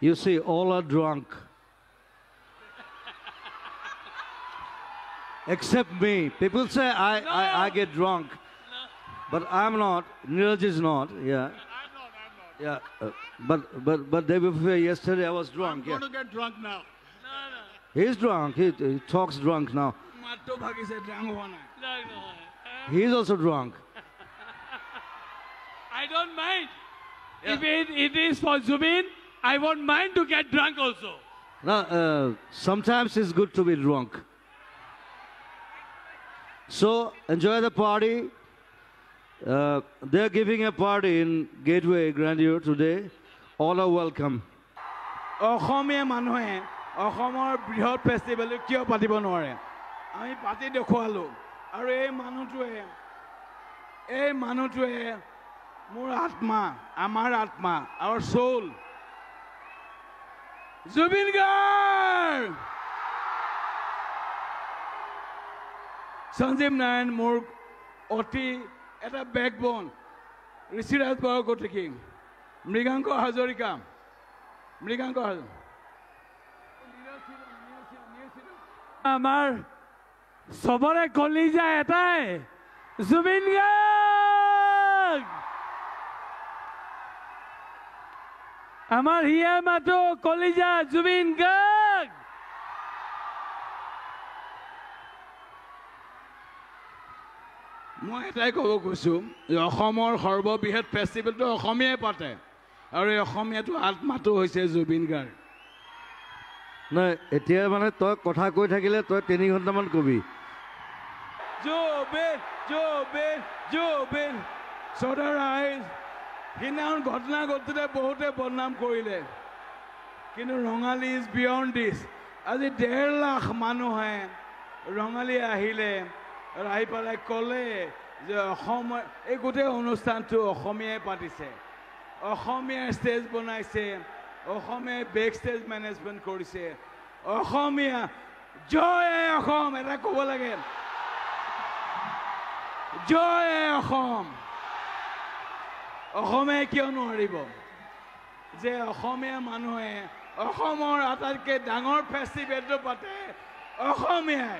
You see, all are drunk. Except me. People say I get drunk. No. But I'm not. Neeraj is not. Yeah. I'm not. Yeah. But day before yesterday I was drunk. I'm going to get drunk now. He's drunk. He talks drunk now. He's also drunk. I don't mind. Yeah. If it is for Zubin, I won't mind to get drunk also. No, sometimes it's good to be drunk. So enjoy the party. They're giving a party in Gateway Grandeur today. All are welcome. অসমীয়া মানুহে অসমৰ বৃহৎ festival কিয় পাতিব নোৱাৰে আমি পাতি দেখুৱালো আৰু এই মানুহটোৱে মোৰ আত্মা আমাৰ আত্মা our soul জুবিন গাৰ্গ সঞ্জীৱ নাৰায়ণ মোৰ অতি এটা বেকবোন ঋষিৰাজ বৰকটকী মৃগাংক হাজৰিকা আমাৰ সবৰে কলিজা এটাই জুবিন গাৰ্গ আমাৰ হিয়া মাতো কলিজা জুবিন গাৰ্গ মই এটাই ক'ব কৈছো যে অসমৰ সৰ্ববৃহৎ ফেষ্টিভেলটো অসমীয়াই পাতে আৰু এই অসমীয়াটো আত্মাটো হৈছে জুবিন গাৰ্গ নাই এতিয়া মানে তই কথা কৈ থাকিলে তই 3 ঘণ্টামান কবি জুবিন সদা ৰাইজ সিদিনাখন ঘটনা ঘটোতে বহুতে বদনাম কৰিলে কিন্তু ৰঙালী ইজ বিয়ণ্ড দিছ আজি 1.5 লাখ মানুহে ৰঙালী আহিলে আৰু আহি পেলাই ক'লে যে অসম এই গোটেই অনুষ্ঠানটো অসমীয়াই পাতিছে অসমীয়া ষ্টেজ বনাইছে অসমীয়া বেক ষ্টেজ মেনেজমেণ্ট কৰিছে অসমীয়া জয় অসম এটা ক'ব লাগে জয় অসম অসমীয়াই কিয় নোৱাৰিব যে অসমীয়া মানুহে অসমৰ আটাইতকৈ ডাঙৰ ফেষ্টিভেলটো পাতে অসমীয়াই